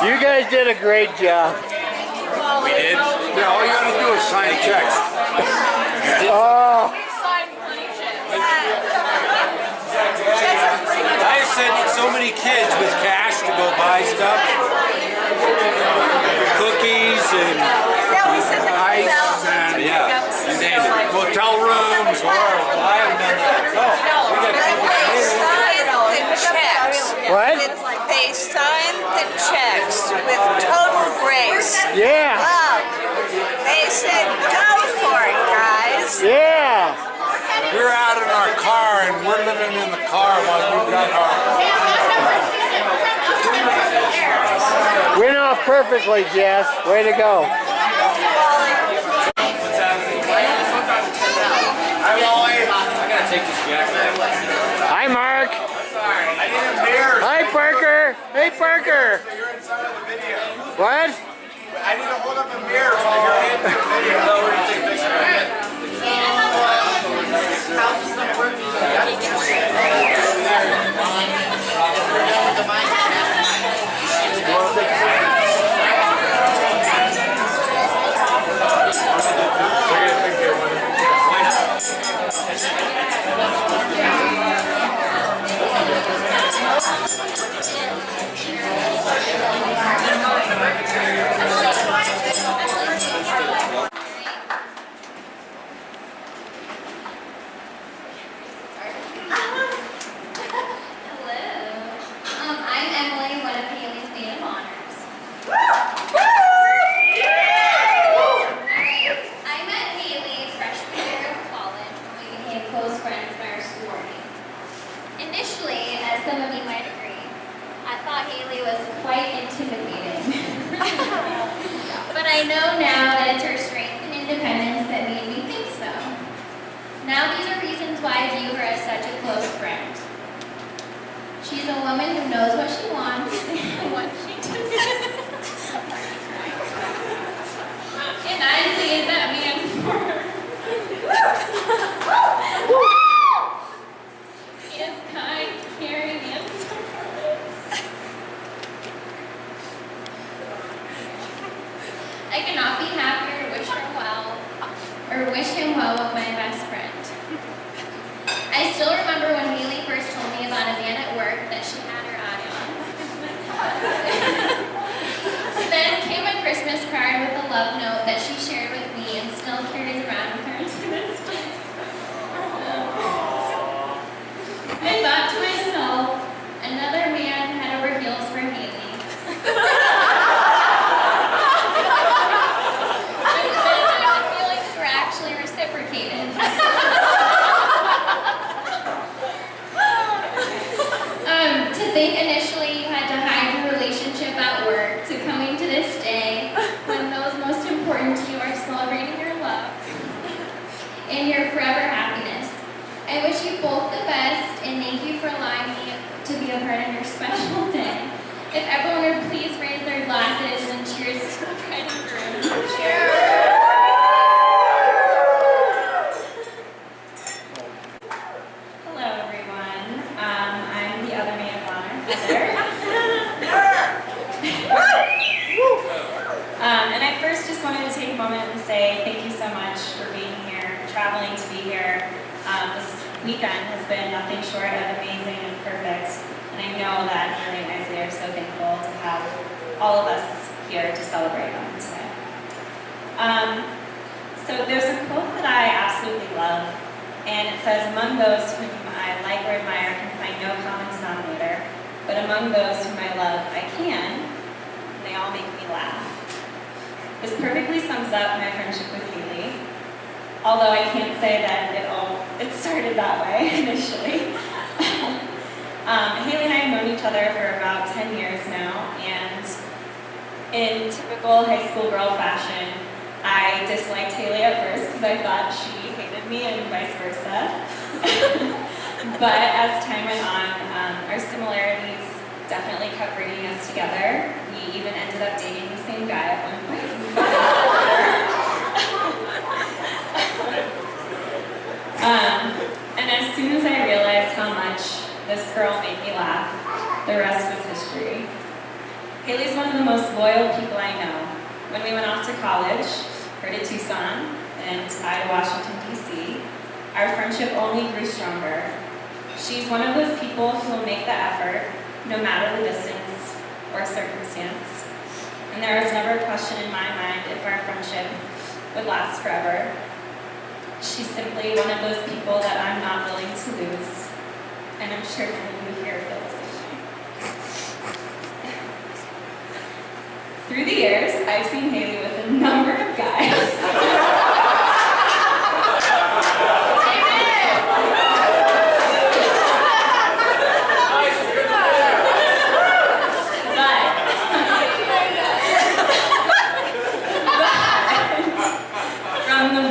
You guys did a great job. We did? Yeah, all you gotta do is sign checks. Oh. I sent so many kids with cash to go buy stuff. Cookies and ice and you name it. Motel rooms, whatever. I haven't done that. Oh, we got checks. What? They sign the checks with total grace. Yeah. Love. They said, go for it, guys. Yeah. We're out in our car and we're living in the car while we got our... Went off perfectly, Jess. Way to go. I gotta take this jacket. Hi, Mark. I need a mirror. Hi, Parker. Hey, Parker. So you're inside of the video. What? I need to hold up a mirror so you're in the video. No, we're gonna take a picture. Initially, as some of you might agree, I thought Haley was quite intimidating. But I know now that it's her strength and independence that made me think so. Now these are reasons why I view her as such a close friend. She's a woman who knows what she wants and what she deserves. And I see that man for her. He is kind, caring, and supportive. I cannot be happier to wish her well, or wish him well with my best friend. I still remember when Haley first told me about a man at work that she had her eye on. Then came a Christmas card with a love note that she shared with me and still carries around with her to this day. I thought to myself, another man head over heels for Haley. The feelings were actually reciprocated. To think initially you had to hide your relationship at work to coming to this day when those most important to you are celebrating your love and your forever happiness. I wish you both the best and thank you for allowing me to be a part of your special day. If everyone would please raise their glasses and cheers to the bride and groom. Cheers! Hello everyone. I'm the other maid of honor, Heather. And I first just wanted to take a moment and say thank you so much for being here, traveling to be here. This weekend has been nothing short of amazing and perfect, and I know that Haley and Isaiah are so thankful to have all of us here to celebrate them today. So there's a quote that I absolutely love, and it says, "Among those whom I like or admire can find no common denominator, but among those whom I love I can, and they all make me laugh." This perfectly sums up my friendship with Haley. Although I can't say that it started that way initially. Haley and I have known each other for about 10 years now, and in typical high school girl fashion, I disliked Haley at first because I thought she hated me and vice versa. But as time went on, our similarities definitely kept bringing us together. We even ended up dating the same guy at one point. And as soon as I realized how much this girl made me laugh, the rest was history. Haley's one of the most loyal people I know. When we went off to college, her to Tucson, and I to Washington, D.C., our friendship only grew stronger. She's one of those people who will make the effort, no matter the distance or circumstance. And there is never a question in my mind if our friendship would last forever. She's simply one of those people that I'm not willing to lose. And I'm sure many of you here feel the same way. Through the years, I've seen Haley with a number of guys.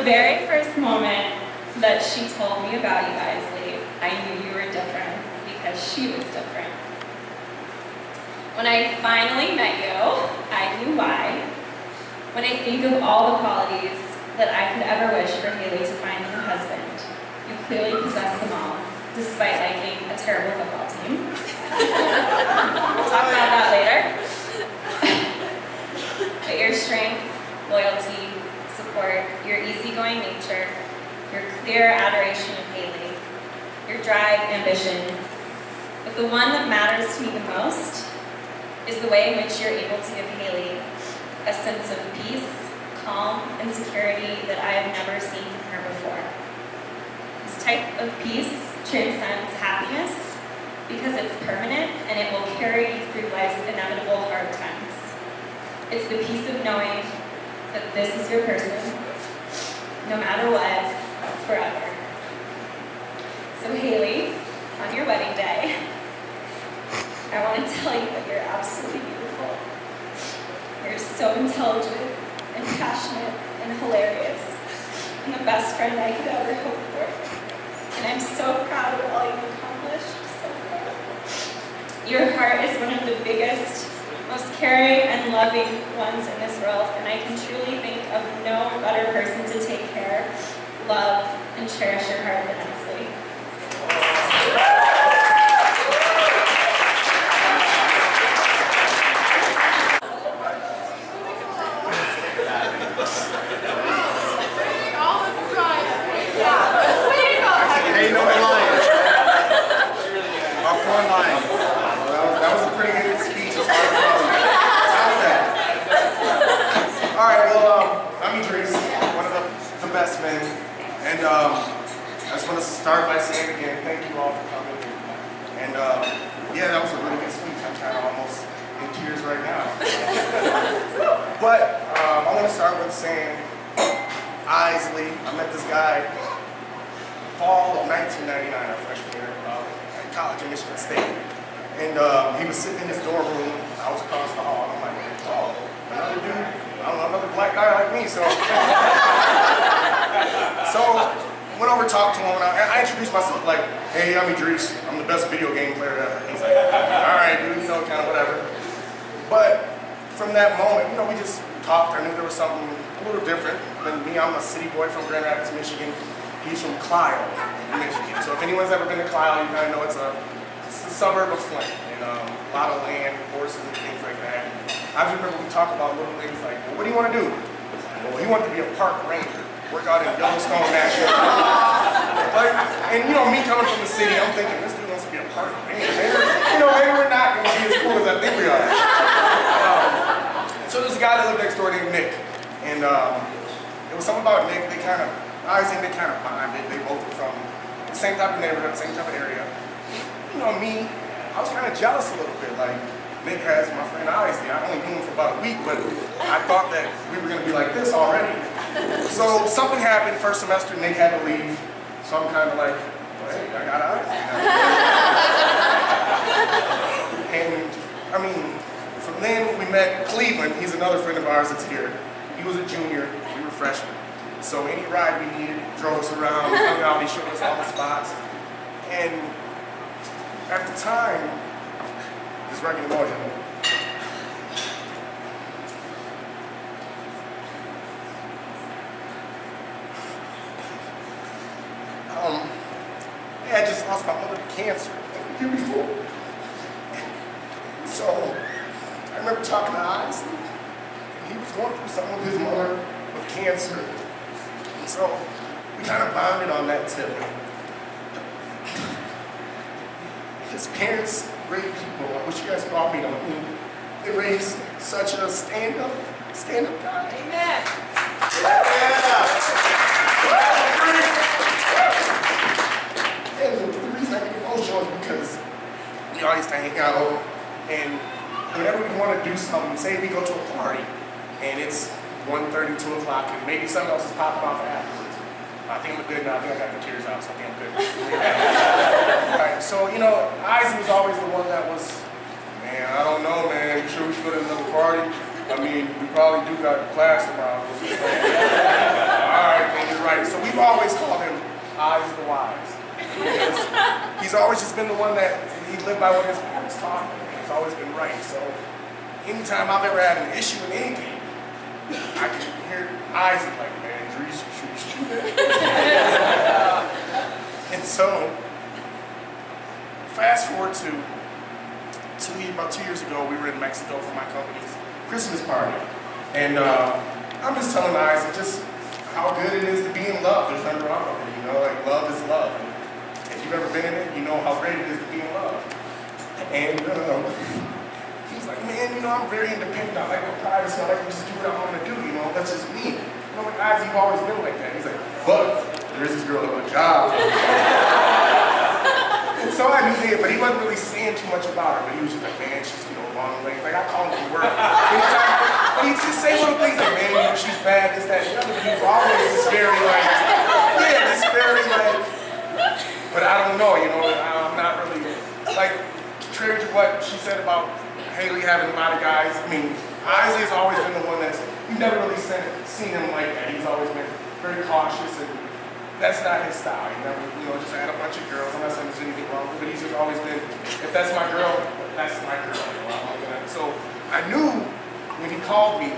Very first moment that she told me about you, Isley, I knew you were different because she was different. When I finally met you, I knew why. When I think of all the qualities that I could ever wish for Haley to find in a husband, you clearly possess them all, despite liking a terrible football team. We'll talk about that later. But your strength, loyalty, support, your easygoing nature, your clear adoration of Haley, your drive, ambition. But the one that matters to me the most is the way in which you're able to give Haley a sense of peace, calm, and security that I have never seen from her before. This type of peace transcends happiness because it's permanent and it will carry you through life's inevitable hard times. It's the peace of knowing that this is your person, no matter what, forever. So Haley, on your wedding day, I want to tell you that you're absolutely beautiful. You're so intelligent and passionate and hilarious, and the best friend I could ever hope for. And I'm so proud of all you've accomplished so far. Your heart is one of the biggest, most caring and loving ones in this world, and I can truly think of no better person to take care, love, and cherish your heart than Isley. Hey, no lying. Popcorn lying. That was a pretty good speech. Alright, well, I'm Idris, one of the best men, and I just want to start by saying again, thank you all for coming. And yeah, that was a really good speech. I'm kind of almost in tears right now. But I want to start with saying, Isley, I met this guy fall of 1999, our freshman year at college in Michigan State. And he was sitting in his dorm room. I was across the hall. I'm like, oh, another dude. I don't know, another black guy like me. So went over, talked to him, and I introduced myself like, hey, I'm Idris. I'm the best video game player ever. He's like, all right, dude, you know, kind of whatever. But from that moment, you know, we just talked. I knew there was something a little different than me. I'm a city boy from Grand Rapids, Michigan. He's from Clio, Michigan. So if anyone's ever been to Clio, you kind of know it's a suburb of Flint, and a lot of land, horses, and things like that. I just remember we talked about little things like, well, what do you want to do? Well, he wanted to be a park ranger, work out in Yellowstone National Park. Like, and you know, me coming from the city, I'm thinking this dude wants to be a park ranger. Maybe, you know, maybe we're not going to be as cool as I think we are. So there's a guy that lived next door named Nick, and it was something about Nick. They kind of bonded. They both were from the same type of neighborhood, same type of area. You know, me, I was kind of jealous a little bit. Like, Nick has my friend Isley. I only knew him for about a week, but I thought that we were going to be like this already. So something happened first semester. Nick had to leave. So I'm kind of like, well, hey, I got Isley. And, I mean, from then we met Cleveland. He's another friend of ours that's here. He was a junior. We were freshmen. So any ride we needed, drove us around, hung out, he showed us all the spots. And at the time, this record emotion. I just lost my mother to cancer the year before. So I remember talking to Isley, and he was going through something with his mother with cancer. And so we kind of bonded on that tip. His parents, great people. I wish you guys could all meet them. I mean, they raised such a stand-up guy. Amen. And the reason I get emotional is because we all used to hang out, and whenever we want to do something, say we go to a party, and it's 1:30, 2 o'clock, and maybe something else is popping off afterwards. I think I'm good now. I think I got the tears out, so I think I'm good. Right, so, you know, Isaac was always the one that was, man, I don't know, man. You sure we should go to another party? I mean, we probably do got class tomorrow. All right, then you're right. So we've always called him Eyes the Wise. Because he's always just been the one that he lived by what his parents taught him. He's always been right. So anytime I've ever had an issue with anything, I can hear Isaac like, man, Dries, you should shoot that. And so, fast forward to about 2 years ago, we were in Mexico for my company's Christmas party. And I'm just telling Isaac just how good it is to be in love. There's nothing wrong with it, you know, like love is love. And if you've ever been in it, you know how great it is to be in love. And he's like, man, you know, I'm very independent. I like my privacy. I like to just do what I want to do, you know, that's just me. You know, like, Isaac, you've always been like that. He's like, but there is this girl at my job. And so I knew that, but he wasn't really saying too much about her, but he was just like, man, she's, you know, long legs. Like, I call him from work. He'd just say little things like, man, you know, she's bad, this, that, and the other. But he was always just very, like, yeah, just very, like, but I don't know, you know, I'm not really, like, contrary to what she said about Haley having a lot of guys. I mean, Isaac has always been the one that's, you've never really seen him like that. He's always been very cautious, and that's not his style. He never, you know, just had a bunch of girls. I'm not saying there's anything wrong with it, but he's just always been, if that's my girl, that's my girl. You know? So I knew when he called me,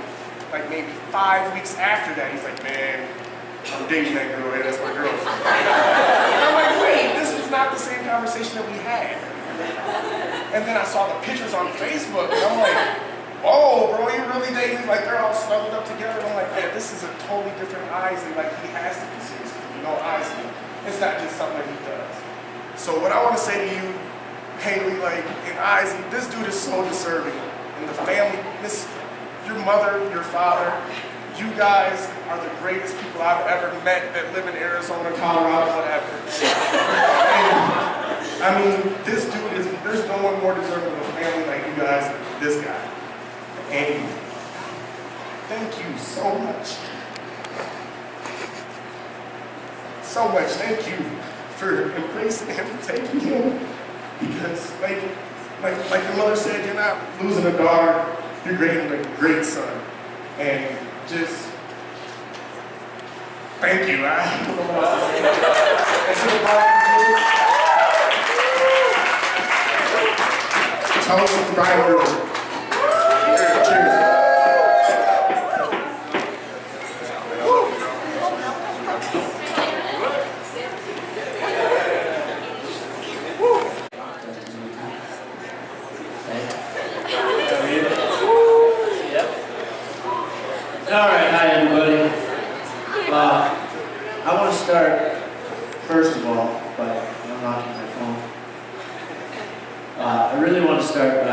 like maybe 5 weeks after that, he's like, man, I'm dating that girl, hey, that's my girl. And I'm like, wait, this was not the same conversation that we had. And then I saw the pictures on Facebook, and I'm like, oh, bro, you really dating? Like, they're all snuggled up together. And I'm like, man, this is a totally different Isaac. Like, he has to be serious. You know, Isaac, it's not just something that he does. So what I want to say to you, Haley, like, and Isaac, this dude is so deserving. And the family, your mother, your father, you guys are the greatest people I've ever met that live in Arizona, Colorado, whatever. And, I mean, this dude is, there's no one more deserving of a family like you guys than this guy. And thank you so much. So much, thank you for embracing him, taking him. Because like your mother said, you're not losing a daughter, you're creating a great son. And just thank you. I don't know what else to say. Toast to Brian Brewer. Cheers. All right, hi everybody. I want to start, first of all, by unlocking my phone. I really want to start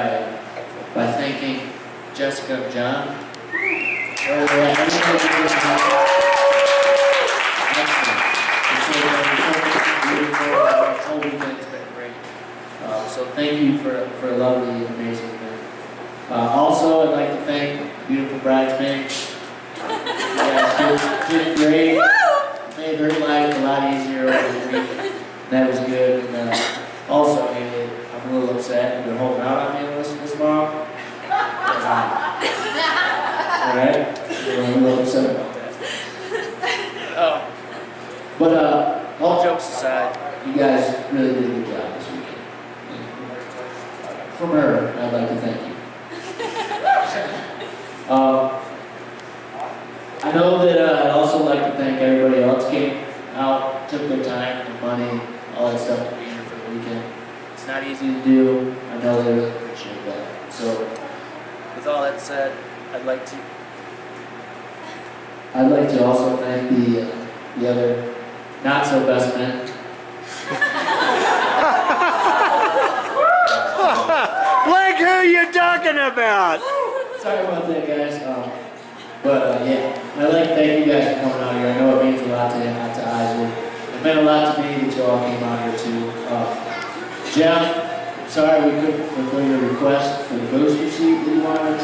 by thanking Jessica and John. The whole weekend's been great. So thank you for a lovely, amazing event. Also, I'd like to thank beautiful bridesmaids. You guys did great. Made her life a lot easier over the week. That was good. And also, Haley, I'm a little upset you're holding out on me this long. Alright? I'm a little upset about that. But all jokes aside, you guys really did a good job this weekend. From her, I'd like to thank you. I know that I'd also like to thank everybody else who came out, took their time and money, all that stuff to be here for the weekend. It's not ezy to do. I know they really appreciate that. So with all that said, I'd like to also thank the other not so best men. Like who you talking about? Sorry about that, guys. Yeah, I'd like to thank you guys for coming out here. I know it means a lot to him, not to Isaac. It meant a lot to me that you all came out here too. Jeff, I'm sorry we couldn't fulfill your request for the booster seat that you wanted.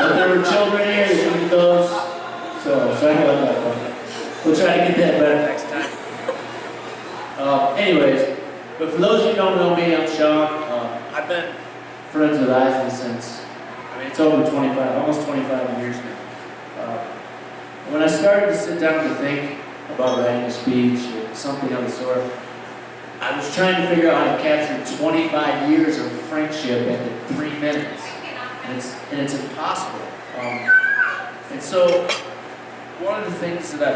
But there were children here that needed those, so sorry about that one. We'll try to get that better next time. Anyways, but for those of you who don't know me, I'm Sean. I've been friends with Isaac since, it's over 25, almost 25 years now. When I started to sit down to think about writing a speech or something of the sort, I was trying to figure out how to capture 25 years of friendship into 3 minutes. And it's impossible. And so, one of the things that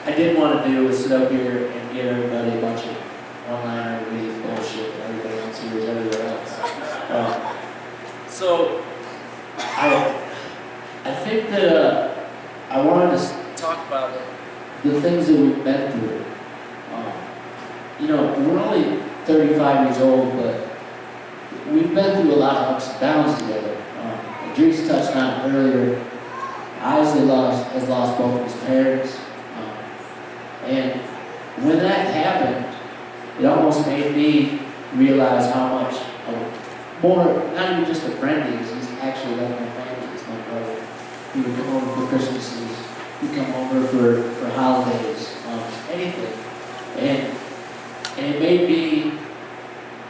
I didn't want to do was sit up here and give everybody a bunch of one-liner witty bullshit that everybody else hears everywhere else. So, I think that I wanted to talk about the things that we've been through. We're only 35 years old, but we've been through a lot of ups and downs together. Dries touched on it earlier. Isaac has lost both of his parents. And when that happened, it almost made me realize how much more, not even just a friend he is, he's actually like my family, he's my brother. He would come over for Christmases, he'd come over for holidays, anything. And it made me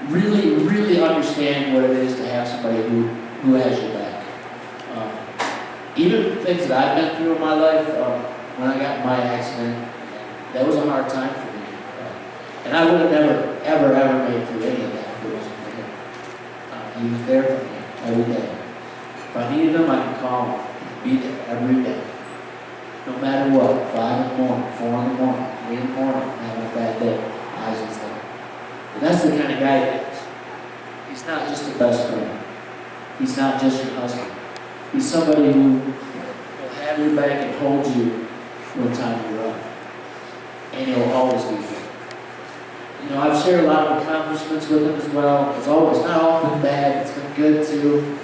really, really understand what it is to have somebody who has your back. Even things that I've been through in my life, when I got in my accident, that was a hard time for me. And I would have never, ever, ever made it through any of that if it wasn't for him. He was there for me every day. If I needed him, I could call him. He'd be there every day. No matter what, 5 in the morning, 4 in the morning, 3 in the morning, having a bad day, Isaac's there. And that's the kind of guy he is. He's not just a best friend. He's not just your husband. He's somebody who will have your back and hold you when times are rough. And he'll always be there. I've shared a lot of accomplishments with him as well. It's always not all been bad. It's been good too.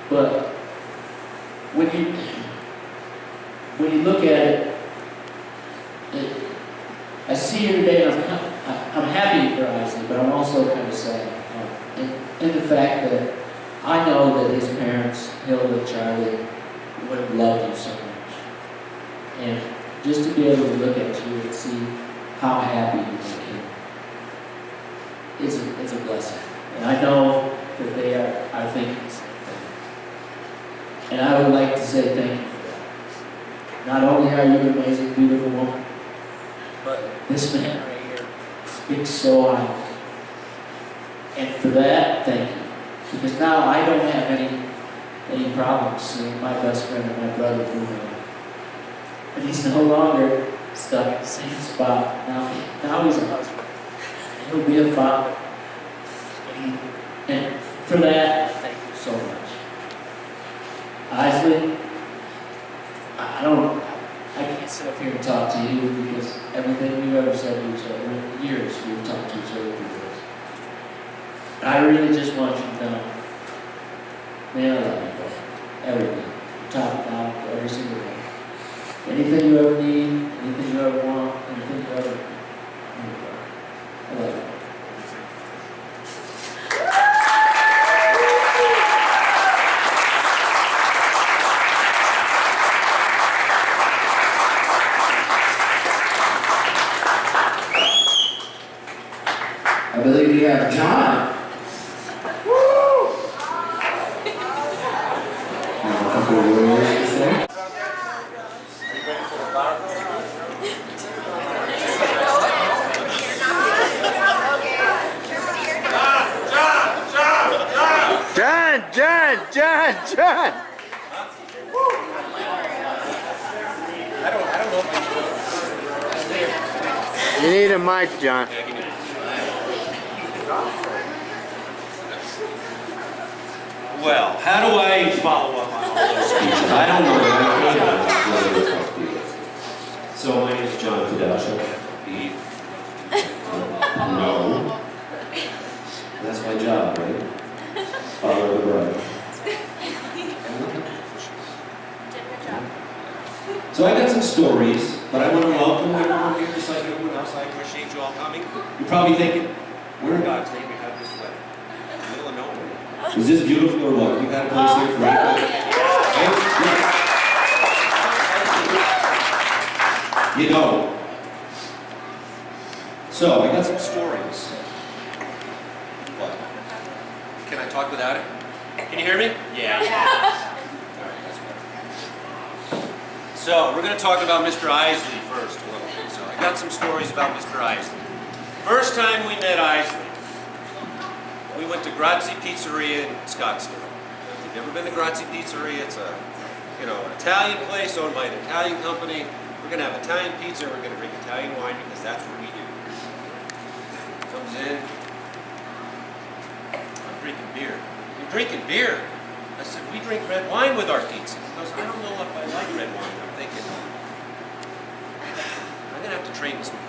But when you look at it, I see here today, I'm happy for Isaac, but I'm also kind of sad. In the fact that I know that his parents, Hilda and Charlie, would have loved you so much. And just to be able to look at you and see how happy you make him, it's a blessing. And I know that they are thinking the same thing. And I would like to say thank you for that. Not only are you an amazing, beautiful woman, but this man right here speaks so highly. And for that, thank you. Because now I don't have any problems seeing my best friend and my brother move on. And he's no longer stuck in the same spot. Now he's a husband. And he'll be a father. And for that, thank you so much. Isaac, I can't sit up here and talk to you because everything we've ever said to each other, in years we've talked to each other through this. I really just want you to know, man, I love you, bro. Everything. From top to down, every single day. Anything you ever need, anything you ever want, anything you ever need, bro. I love you. I believe we have John. John! You need a mic, John. Well, how do I follow up on all those speeches? I don't know that I So my name is John Fidel. No. That's my job, right? Follow the bride. So I got some stories, but I want to welcome everyone here just like everyone else. I appreciate you all coming. You're probably thinking, where in God's name we have this wedding? In the middle of nowhere. Is this beautiful or what? You got a place here for everyone? You know. So I got some stories. What? Can I talk without it? Can you hear me? Yeah. All right, that's better. So we're going to talk about Mr. Isley first a little bit. So I got some stories about Mr. Isley. First time we met Isley, we went to Grazie Pizzeria in Scottsdale. If you've never been to Grazie Pizzeria, it's a, an Italian place owned by an Italian company. We're going to have Italian pizza. We're going to drink Italian wine because that's what we do. Comes in. I'm drinking beer. You're drinking beer? I said, we drink red wine with our pizza. He goes, I don't know if I like red wine. I'm thinking, I'm going to have to train this man.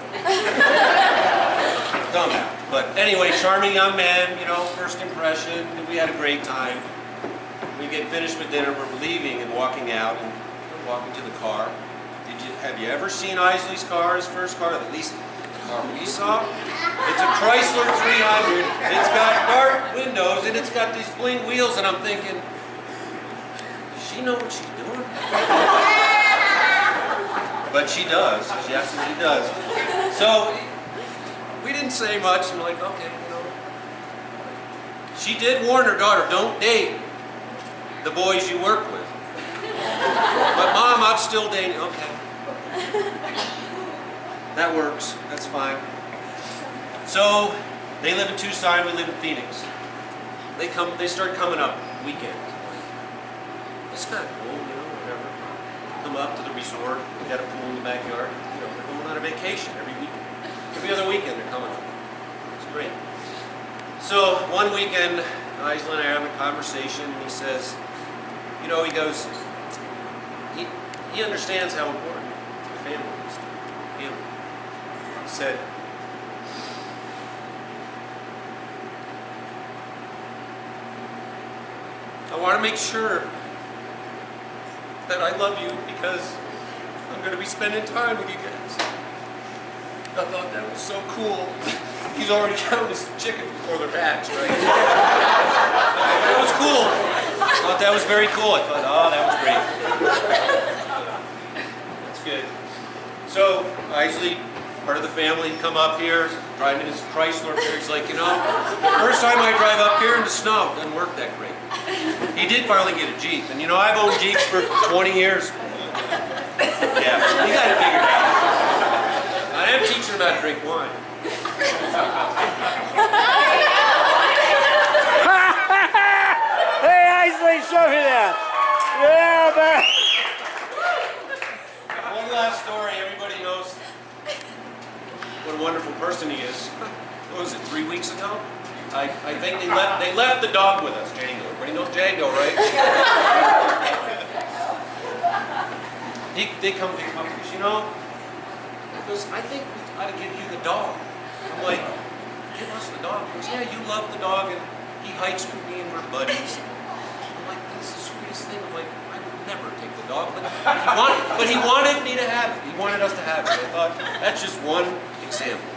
Dumb. But anyway, charming young man, first impression. We had a great time. We get finished with dinner, we're leaving and walking out, and we're walking to the car. Have you ever seen Isley's car, his first car? At least the car we saw? It's a Chrysler 300. It's got dark windows and it's got these bling wheels, and I'm thinking, does she know what she's doing? But she does. She absolutely does. So we didn't say much. I'm like, okay, She did warn her daughter, don't date the boys you work with. But Mom, I'm still dating. Okay. That works. That's fine. So they live in Tucson, we live in Phoenix. They start coming up weekends. It's kind of cool, whatever. Come up to the resort, we got a pool in the backyard. They're going on a vacation every weekend. Every other weekend they're coming up. It's great. So one weekend, Isley and I are having a conversation, and he says, he goes, he understands how important the family is to him. He said, I want to make sure that I love you because I'm going to be spending time with you guys. I thought that was so cool. He's already counting his chickens before they're hatched, right? That was cool. I thought that was very cool. I thought, oh, that was great. That's good. So, Isley, part of the family, come up here, driving his Chrysler here. He's like, the first time I drive up here in the snow, it doesn't work that great. He did finally get a Jeep, and I've owned Jeeps for 20 years. Yeah, you got it figured out. I am teaching him how to drink wine. Hey, Isley, show me that. Yeah, man. One last story. Everybody knows what a wonderful person he is. What was it, 3 weeks ago? I think they left the dog with us, Django. Everybody knows Django, right? They come pick him up because, he goes, I think we ought to give you the dog. I'm like, give us the dog. He goes, yeah, you love the dog, and he hikes with me and we're buddies. I'm like, that's the sweetest thing. I'm like, I would never take the dog, but he wanted me to have it. He wanted us to have it. I thought, that's just one example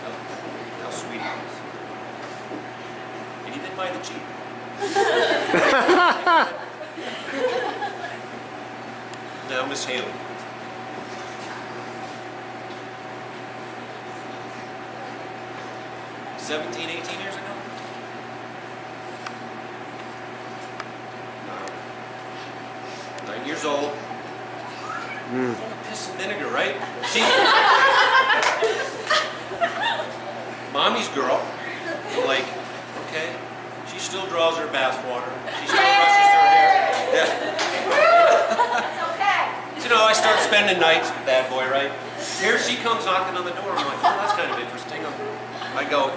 of how sweet he is. And he did buy the Jeep. Now, Miss Haley. $17, 18 years ago? No. 9 years old. Piss and vinegar, right? Mommy's girl. I'm like, okay. She still draws her bath water. She still brushes her hair. Yeah. So, I start spending nights with that boy, right? Here she comes knocking on the door. I'm like, oh, that's kind of interesting. I go,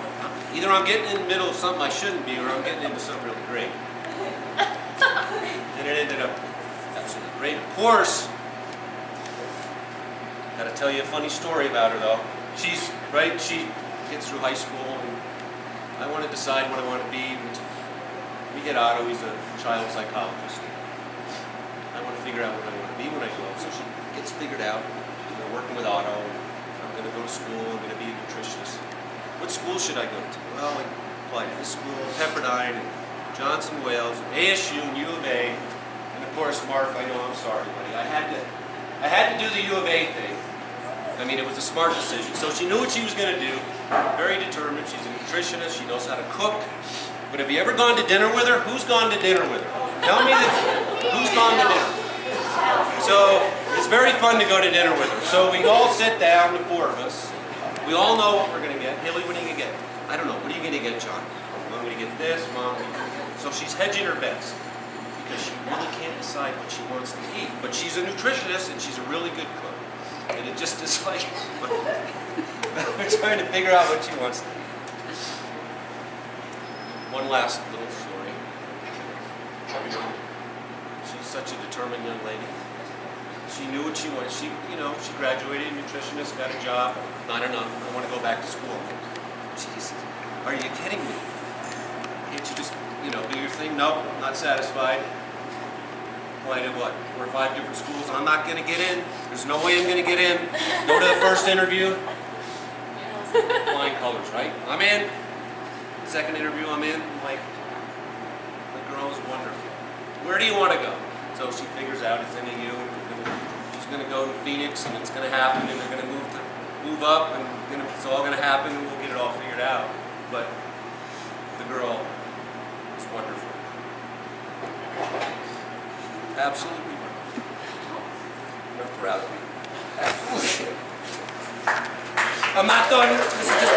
either I'm getting in the middle of something I shouldn't be, or I'm getting into something really great. great. Of course, got to tell you a funny story about her though. She gets through high school, and I want to decide what I want to be. We get Otto, he's a child psychologist. I want to figure out what I want to be when I grow up. So she gets figured out. We're working with Otto. I'm going to go to school. I'm going to be a nutritionist. What school should I go to? Well, I applied to this school, Pepperdine, and Johnson Wales, and ASU, and U of A, and of course, Mark. I know, I'm sorry, buddy. I had to do the U of A thing. I mean, it was a smart decision. So she knew what she was going to do. Very determined. She's a nutritionist. She knows how to cook. But have you ever gone to dinner with her? Who's gone to dinner with her? Tell me who's gone to dinner. So it's very fun to go to dinner with her. So we all sit down, the four of us. We all know what we're going to get. Haley, what are you going to get? I don't know. What are you going to get, John? I'm going to get this. Mom, what are you going to get? So she's hedging her bets because she really can't decide what she wants to eat. But she's a nutritionist and she's a really good cook. And it just is like, we're trying to figure out what she wants to eat. One last little story. She's such a determined young lady. She knew what she wanted. She graduated, nutritionist, got a job. Not enough. I want to go back to school. She says, "Are you kidding me? Can't you just, do your thing?" Nope, not satisfied. Applied to what, 4 or 5 different schools. I'm not going to get in. There's no way I'm going to get in. Go to the first interview. Flying colors, right? I'm in. Second interview, I'm in. I'm like, the girl is wonderful. Where do you want to go? So she figures out it's NAU. She's going to go to Phoenix, and it's going to happen, and they're going to move up, and it's all going to happen, and we'll get it all figured out. But the girl is wonderful. Absolutely wonderful. I'm proud of you. Absolutely. I'm not done. This is just.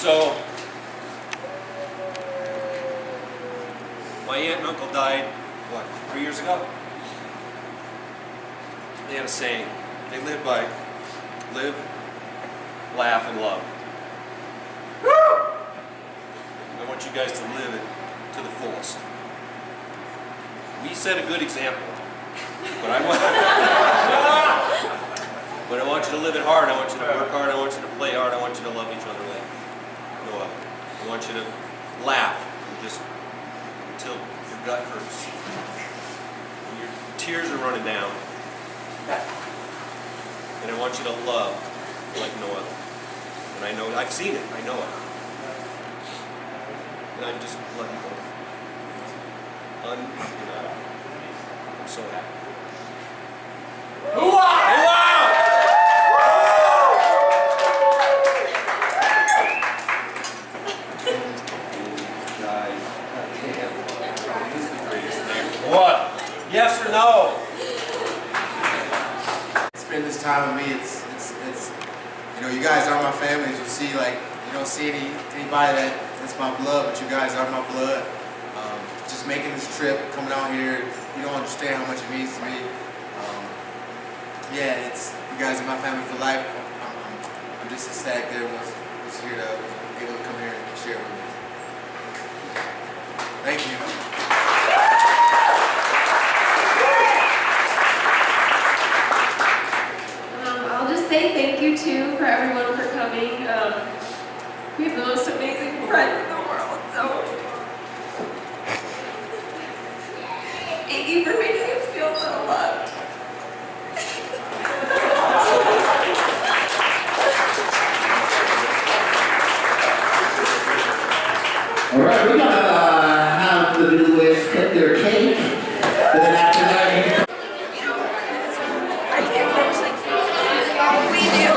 So, my aunt and uncle died, 3 years ago? They had a saying. They lived by live, laugh, and love. I want you guys to live it to the fullest. We set a good example, but I want you to live it hard. I want you to work hard. I want you to play hard. I want you to love each other like no other. I want you to laugh just until your gut hurts. And your tears are running down. And I want you to love like no other. And I know, I've seen it. I know it. And I just love you both. I'm so happy. What? Yes or no? Spend this time with me. It's you guys are my family. As you see, you don't see anybody that's my blood, but you guys are my blood. Just making this trip, coming out here, you don't understand how much it means to me. You guys are my family for life. I'm just ecstatic that everyone was here able to come here and share with me. Thank you. I'll just say thank you too for everyone for coming. We have the most amazing friends in the world, so thank you for making us feel so loved. All right, we're gonna have the newlyweds cut their cake. Then after that, We do.